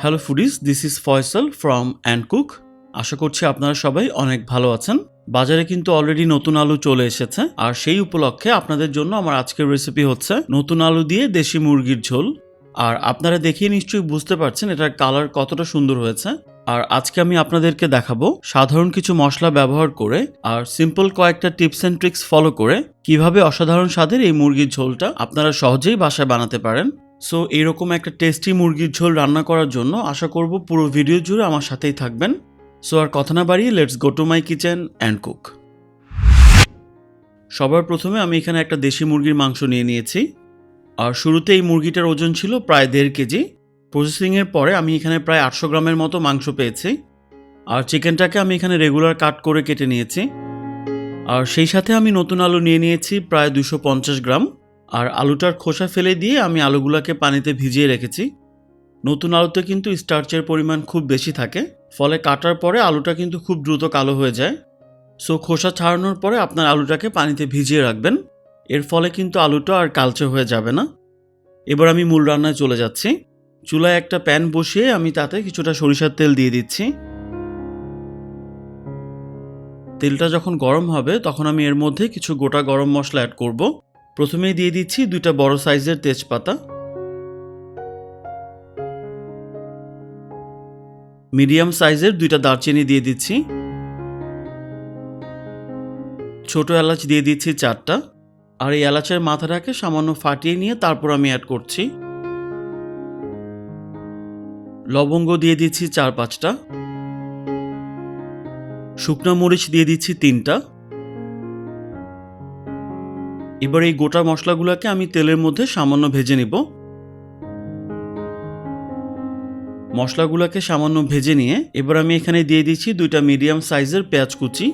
Hello foodies, this is Faisal from and cook. আশা করছি আপনারা সবাই অনেক ভালো আছেন। বাজারে কিন্তু অলরেডি নতুন আলু চলে এসেছে, আর সেই উপলক্ষে আপনাদের জন্য আমার আজকের রেসিপি হচ্ছে নতুন আলু দিয়ে দেশি মুরগির ঝোল। আর আপনারা দেখেই নিশ্চয়ই বুঝতে পারছেন এটার কালার কতটা সুন্দর হয়েছে। আর আজকে আমি আপনাদেরকে দেখাবো সাধারণ কিছু মশলা ব্যবহার করে আর সিম্পল কয়েকটা টিপস অ্যান্ড ট্রিক্স ফলো করে কিভাবে অসাধারণ স্বাদের এই মুরগির ঝোলটা আপনারা সহজেই বাসায় বানাতে পারেন। সো এইরকম একটা টেস্টি মুরগির ঝোল রান্না করার জন্য আশা করব পুরো ভিডিও জুড়ে আমার সাথেই থাকবেন। সো আর কথা না বাড়িয়ে let's go to my kitchen and cook. সবার প্রথমে আমি এখানে একটা দেশি মুরগির মাংস নিয়ে নিয়েছি, আর শুরুতে এই মুরগিটার ওজন ছিল প্রায় 1.5 কেজি। প্রসেসিংয়ের পরে আমি এখানে প্রায় 800 গ্রামের মতো মাংস পেয়েছি। আর চিকেনটাকে আমি এখানে রেগুলার কাট করে কেটে নিয়েছি। আর সেই সাথে আমি নতুন আলু নিয়ে নিয়েছি প্রায় 250 গ্রাম। আর আলুটার খোসা ফেলে দিয়ে আমি আলুগুলোকে পানিতে ভিজিয়ে রেখেছি। নতুন আলুতে কিন্তু স্টার্চের পরিমাণ খুব বেশি থাকে, ফলে কাটার পরে আলুটা কিন্তু খুব দ্রুত কালো হয়ে যায়। সো খোসা ছাড়ানোর পরে আপনার আলুটাকে পানিতে ভিজিয়ে রাখবেন, এর ফলে কিন্তু আলুটা আর কালচে হয়ে যাবে না। এবার আমি মূল রান্নায় চলে যাচ্ছি। চুলায় একটা প্যান বসিয়ে আমি তাতে কিছুটা সরিষার তেল দিয়ে দিচ্ছি। তেলটা যখন গরম হবে তখন আমি এর মধ্যে কিছু গোটা গরম মশলা অ্যাড করব। প্রথমেই দিয়ে দিচ্ছি 2টা বড় সাইজের তেজপাতা, মিডিয়াম সাইজের 2টা দারচিনি দিয়ে দিচ্ছি, ছোট এলাচ দিয়ে দিচ্ছি 4টা। আর এই এলাচের মাথাটাকে সামান্য ফাটিয়ে নিয়ে তারপর আমি অ্যাড করছি। লবঙ্গ দিয়ে দিচ্ছি 4-5টা, শুকনো মরিচ দিয়ে দিচ্ছি 3টা। এবার এই গোটা মশলাগুলোকে আমি তেলের মধ্যে সামান্য ভেজে নিব। মশলাগুলোকে সামান্য ভেজে নিয়ে এবার আমি এখানে দিয়ে দিচ্ছি 2টা মিডিয়াম সাইজের পেঁয়াজ কুচি।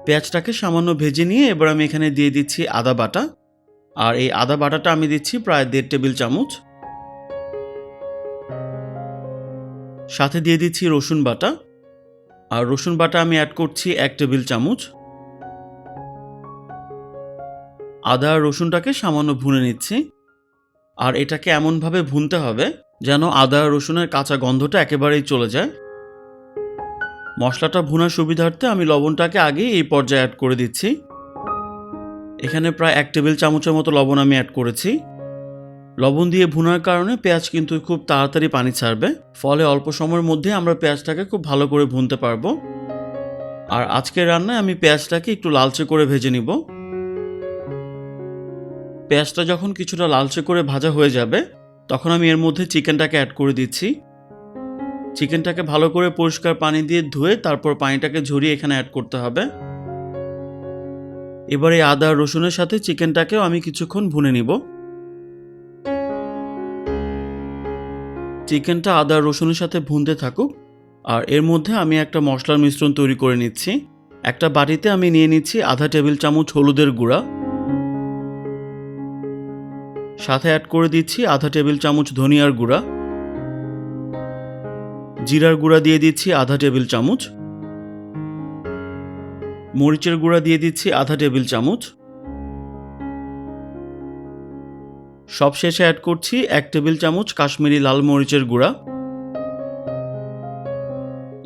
পেঁয়াজটাকে সামান্য ভেজে নিয়ে এবার আমি এখানে দিয়ে দিচ্ছি আদা বাটা। আর এই আদা বাটাটা আমি দিচ্ছি প্রায় 1.5 টেবিল চামচ। সাথে দিয়ে দিচ্ছি রসুন বাটা, আর রসুন বাটা আমি অ্যাড করছি 1 টেবিল চামচ। আদা আর রসুনটাকে সামান্য ভুনে নিচ্ছি। আর এটাকে এমনভাবে ভুনতে হবে যেন আদা আর রসুনের কাঁচা গন্ধটা একেবারেই চলে যায়। মশলাটা ভুনার সুবিধার্থে আমি লবণটাকে আগেই এই পর্যায়ে অ্যাড করে দিচ্ছি। এখানে প্রায় 1 টেবিল চামচের মতো লবণ আমি অ্যাড করেছি। লবণ দিয়ে ভুনার কারণে পেঁয়াজ কিন্তু খুব তাড়াতাড়ি পানি ছাড়বে, ফলে অল্প সময়ের মধ্যে আমরা পেঁয়াজটাকে খুব ভালো করে ভুনতে পারবো। আর আজকের রান্নায় আমি পেঁয়াজটাকে একটু লালচে করে ভেজে নিব। পেঁয়াজটা যখন কিছুটা লালচে করে ভাজা হয়ে যাবে তখন আমি এর মধ্যে চিকেনটাকে অ্যাড করে দিচ্ছি। চিকেনটাকে ভালো করে পরিষ্কার পানি দিয়ে ধুয়ে তারপর পানিটাকে ঝরিয়ে এখানে অ্যাড করতে হবে। এবার এই আদা আর রসুনের সাথে চিকেনটাকেও আমি কিছুক্ষণ ভুনে নিব। চিকেনটা আদা আর রসুনের সাথে ভুনতে থাকুক, আর এর মধ্যে আমি একটা মশলার মিশ্রণ তৈরি করে নিচ্ছি। একটা বাটিতে আমি নিয়ে নিচ্ছি আধা টেবিল চামচ হলুদের গুঁড়া, সাথে অ্যাড করে দিচ্ছি আধা টেবিল চামচ ধনিয়ার গুঁড়া, জিরার গুঁড়া দিয়ে দিচ্ছি আধা টেবিল চামচ, মরিচের গুঁড়া দিয়ে দিচ্ছি আধা টেবিল চামচ, সবশেষে অ্যাড করছি 1 টেবিল চামচ কাশ্মীরি লাল মরিচের গুঁড়া।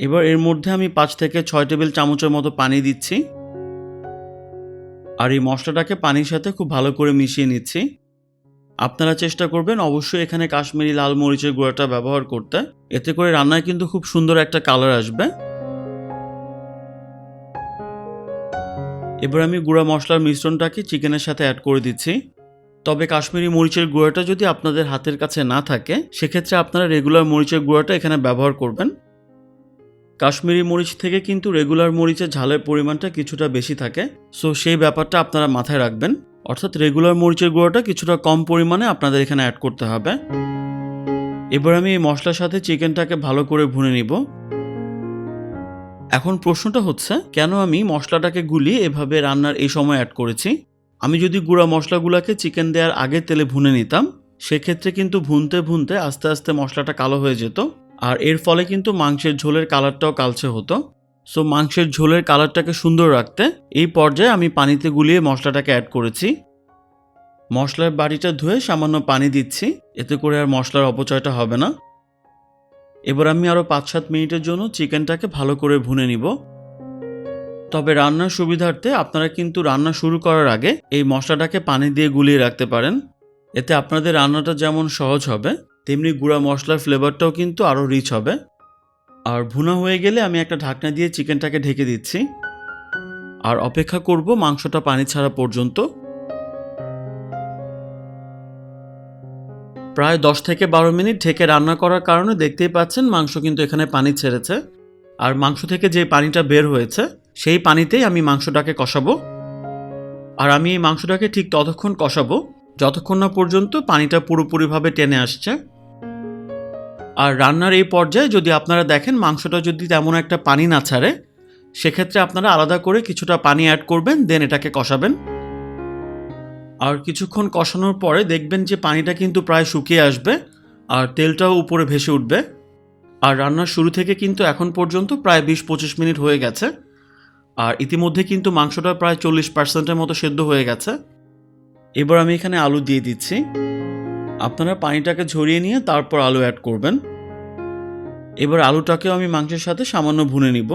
এবার এর মধ্যে আমি 5 থেকে 6 টেবিল চামচের মতো পানি দিচ্ছি। আর এই মশলাটাকে পানির সাথে খুব ভালো করে মিশিয়ে নিচ্ছি। আপনারা চেষ্টা করবেন অবশ্যই এখানে কাশ্মীরি লাল মরিচের গুঁড়াটা ব্যবহার করতে, এতে করে রান্নায় কিন্তু খুব সুন্দর একটা কালার আসবে। এবার আমি গুঁড়া মশলার মিশ্রণটাকে চিকেনের সাথে অ্যাড করে দিচ্ছি। তবে কাশ্মীরি মরিচের গুঁড়াটা যদি আপনাদের হাতের কাছে না থাকে সেক্ষেত্রে আপনারা রেগুলার মরিচের গুঁড়াটা এখানে ব্যবহার করবেন। কাশ্মীরি মরিচ থেকে কিন্তু রেগুলার মরিচের ঝালের পরিমাণটা কিছুটা বেশি থাকে, সো সেই ব্যাপারটা আপনারা মাথায় রাখবেন। অর্থাৎ রেগুলার মরিচের গুঁড়াটা কিছুটা কম পরিমাণে আপনাদের এখানে অ্যাড করতে হবে। এবার আমি এই মশলার সাথে চিকেনটাকে ভালো করে ভুনে নিব। এখন প্রশ্নটা হচ্ছে, কেন আমি মশলাটাকে গুলিয়ে এভাবে রান্নার এই সময় অ্যাড করেছি? আমি যদি গুঁড়া মশলাগুলোকে চিকেন দেওয়ার আগে তেলে ভুনে নিতাম সেক্ষেত্রে কিন্তু ভুনতে ভুনতে আস্তে আস্তে মশলাটা কালো হয়ে যেত, আর এর ফলে কিন্তু মাংসের ঝোলের কালারটাও কালচে হতো। সো মাংসের ঝোলের কালারটাকে সুন্দর রাখতে এই পর্যায়ে আমি পানিতে গুলিয়ে মশলাটাকে অ্যাড করেছি। মশলার বাটিটা ধুয়ে সামান্য পানি দিচ্ছি, এতে করে আর মশলার অপচয়টা হবে না। এবার আমি আরও 5-7 মিনিটের জন্য চিকেনটাকে ভালো করে ভুনে নিব। তবে রান্নার সুবিধার্থে আপনারা কিন্তু রান্না শুরু করার আগে এই মশলাটাকে পানি দিয়ে গুলিয়ে রাখতে পারেন। এতে আপনাদের রান্নাটা যেমন সহজ হবে, তেমনি গুঁড়া মশলার ফ্লেভারটাও কিন্তু আরও রিচ হবে। আর ভুনা হয়ে গেলে আমি একটা ঢাকনা দিয়ে চিকেনটাকে ঢেকে দিচ্ছি আর অপেক্ষা করব মাংসটা পানি ছাড়া পর্যন্ত। প্রায় 10 থেকে 12 মিনিট ঢেকে রান্না করার কারণে দেখতেই পাচ্ছেন মাংস কিন্তু এখানে পানি ছেড়েছে। আর মাংস থেকে যে পানিটা বের হয়েছে সেই পানিতেই আমি মাংসটাকে কষাবো। আর আমি এই মাংসটাকে ঠিক ততক্ষণ কষাবো যতক্ষণ না পর্যন্ত পানিটা পুরোপুরিভাবে টেনে আসছে। আর রান্নার এই পর্যায়ে যদি আপনারা দেখেন মাংসটা যদি তেমন একটা পানি না ছাড়ে, সেক্ষেত্রে আপনারা আলাদা করে কিছুটা পানি অ্যাড করবেন, দেন এটাকে কষাবেন। আর কিছুক্ষণ কষানোর পরে দেখবেন যে পানিটা কিন্তু প্রায় শুকিয়ে আসবে আর তেলটাও উপরে ভেসে উঠবে। আর রান্নার শুরু থেকে কিন্তু এখন পর্যন্ত প্রায় 20-25 মিনিট হয়ে গেছে। আর ইতিমধ্যে কিন্তু মাংসটা প্রায় 40%-এর মতো সেদ্ধ হয়ে গেছে। এবার আমি এখানে আলু দিয়ে দিচ্ছি। আপনারা পানিটাকে ঝরিয়ে নিয়ে তারপর আলু অ্যাড করবেন। এবার আলুটাকেও আমি মাংসের সাথে সামান্য ভুনে নিব।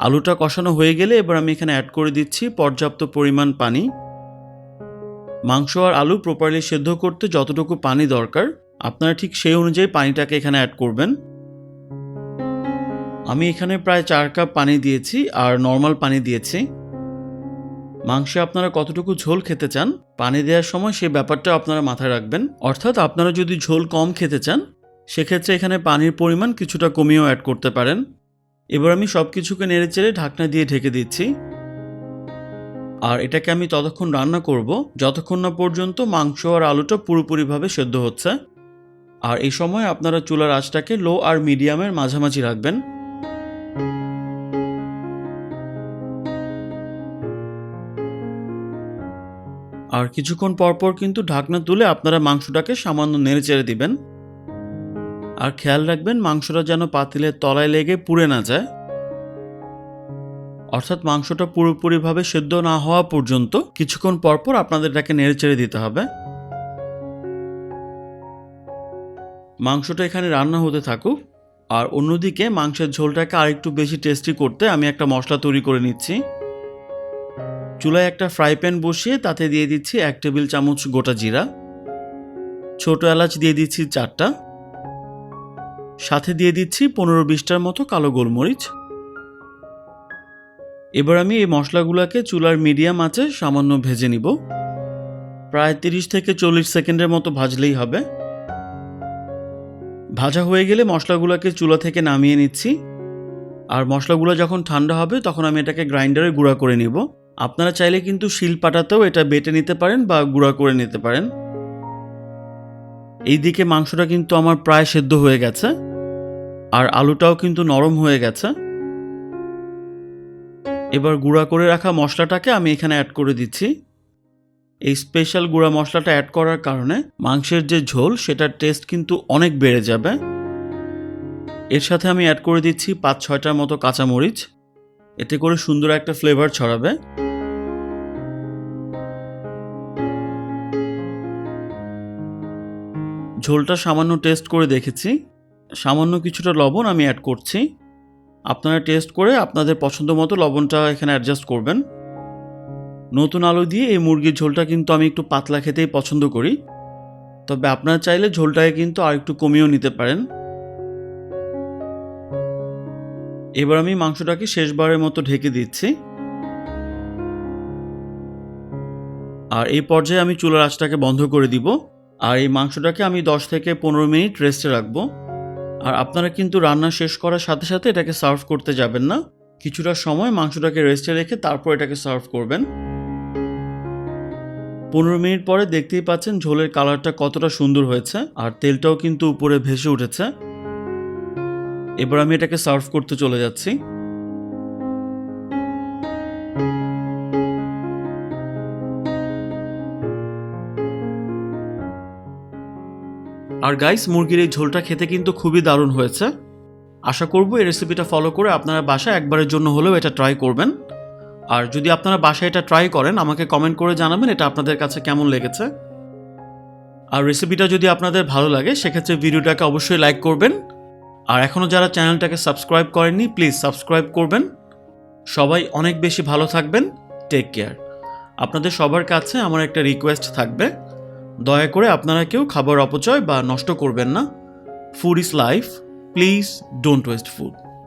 আলুটা কষানো হয়ে গেলে এবার আমি এখানে অ্যাড করে দিচ্ছি পর্যাপ্ত পরিমাণ পানি। মাংস আর আলু প্রপারলি সেদ্ধ করতে যতটুকু পানি দরকার আপনারা ঠিক সেই অনুযায়ী পানিটাকে এখানে অ্যাড করবেন। আমি এখানে প্রায় 4 কাপ পানি দিয়েছি আর নর্মাল পানি দিয়েছি। মাংসে আপনারা কতটুকু ঝোল খেতে চান পানি দেওয়ার সময় সেই ব্যাপারটা আপনারা মাথায় রাখবেন। অর্থাৎ আপনারা যদি ঝোল কম খেতে চান সেক্ষেত্রে এখানে পানির পরিমাণ কিছুটা কমিয়েও অ্যাড করতে পারেন। এবার আমি সব কিছুকে নেড়েচেড়ে ঢাকনা দিয়ে ঢেকে দিচ্ছি। আর এটাকে আমি ততক্ষণ রান্না করব যতক্ষণ না পর্যন্ত মাংস আর আলুটা পুরোপুরিভাবে সেদ্ধ হচ্ছে। আর এই সময় আপনারা চুলার আঁচটাকে লো আর মিডিয়ামের মাঝামাঝি রাখবেন। আর কিছুক্ষণ পরপর কিন্তু ঢাকনা তুলে আপনারা মাংসটাকে সামান্য নেড়েচেড়ে দিবেন। আর খেয়াল রাখবেন মাংসটা যেন পাতিলের তলায় লেগে পুড়ে না যায়। অর্থাৎ মাংসটা পুরোপুরিভাবে সেদ্ধ না হওয়া পর্যন্ত কিছুক্ষণ পরপর আপনাদের এটাকে নেড়েচেড়ে দিতে হবে। মাংসটা এখানে রান্না হতে থাকুক। আর অন্যদিকে মাংসের ঝোলটাকে আরেকটু বেশি টেস্টি করতে আমি একটা মশলা তৈরি করে নিচ্ছি। চুলায় একটা ফ্রাই প্যান বসিয়ে তাতে দিয়ে দিচ্ছি 1 টেবিল চামচ গোটা জিরা, ছোট এলাচ দিয়ে দিচ্ছি 4টা, সাথে দিয়ে দিচ্ছি 15-20টার মতো কালো গোলমরিচ। এবার আমি এই মশলাগুলোকে চুলার মিডিয়াম আঁচে সামান্য ভেজে নিব। প্রায় 30 থেকে 40 সেকেন্ডের মতো ভাজলেই হবে। ভাজা হয়ে গেলে মশলাগুলোকে চুলা থেকে নামিয়ে নিচ্ছি। আর মশলাগুলো যখন ঠান্ডা হবে তখন আমি এটাকে গ্রাইন্ডারে গুঁড়া করে নিব। আপনারা চাইলে কিন্তু শিলপাটাতেও এটা বেটে নিতে পারেন বা গুঁড়া করে নিতে পারেন। এইদিকে মাংসটা কিন্তু আমার প্রায় সেদ্ধ হয়ে গেছে আর আলুটাও কিন্তু নরম হয়ে গেছে। এবার গুঁড়া করে রাখা মশলাটাকে আমি এখানে অ্যাড করে দিচ্ছি। এই স্পেশাল গুঁড়া মশলাটা অ্যাড করার কারণে মাংসের যে ঝোল সেটার টেস্ট কিন্তু অনেক বেড়ে যাবে। এর সাথে আমি অ্যাড করে দিচ্ছি 5-6টার মতো কাঁচামরিচ, এতে করে সুন্দর একটা ফ্লেভার ছড়াবে। ঝোলটা সামান্য টেস্ট করে দেখেছি, সামান্য কিছুটা লবণ আমি অ্যাড করছি। আপনারা টেস্ট করে আপনাদের পছন্দ মতো লবণটা এখানে অ্যাডজাস্ট করবেন। নতুন আলু দিয়ে এই মুরগির ঝোলটা কিন্তু আমি একটু পাতলা খেতেই পছন্দ করি, তবে আপনারা চাইলে ঝোলটাকে কিন্তু আর একটু কমিয়েও নিতে পারেন। এবার আমি মাংসটাকে শেষবারের মতো ঢেকে দিচ্ছি। আর এই পর্যায়ে আমি চুলার আঁচটাকে বন্ধ করে দিব। আর এই মাংসটাকে আমি 10 থেকে 15 মিনিট রেস্টে রাখবো। আর আপনারা কিন্তু রান্না শেষ করার সাথে সাথে এটাকে সার্ভ করতে যাবেন না, কিছুটা সময় মাংসটাকে রেস্টে রেখে তারপর এটাকে সার্ভ করবেন। 15 মিনিট পরে দেখতেই পাচ্ছেন ঝোলের কালারটা কতটা সুন্দর হয়েছে আর তেলটাও কিন্তু উপরে ভেসে উঠেছে। এবার আমি এটাকে সার্ভ করতে চলে যাচ্ছি। আর গাইস, মুরগির এই ঝোলটা খেতে কিন্তু খুবই দারুণ হয়েছে। আশা করব এই রেসিপিটা ফলো করে আপনারা বাসায় একবারের জন্য হলেও এটা ট্রাই করবেন। আর যদি আপনারা বাসায় এটা ট্রাই করেন আমাকে কমেন্ট করে জানাবেন এটা আপনাদের কাছে কেমন লেগেছে। আর রেসিপিটা যদি আপনাদের ভালো লাগে সেক্ষেত্রে ভিডিওটাকে অবশ্যই লাইক করবেন। আর এখনও যারা চ্যানেলটাকে সাবস্ক্রাইব করেননি প্লিজ সাবস্ক্রাইব করবেন। সবাই অনেক বেশি ভালো থাকবেন। Take care. আপনাদের সবার কাছে আমার একটা রিকোয়েস্ট থাকবে, দয়া করে আপনারা কেউ খাবার অপচয় বা নষ্ট করবেন না। Food is life, please don't waste food.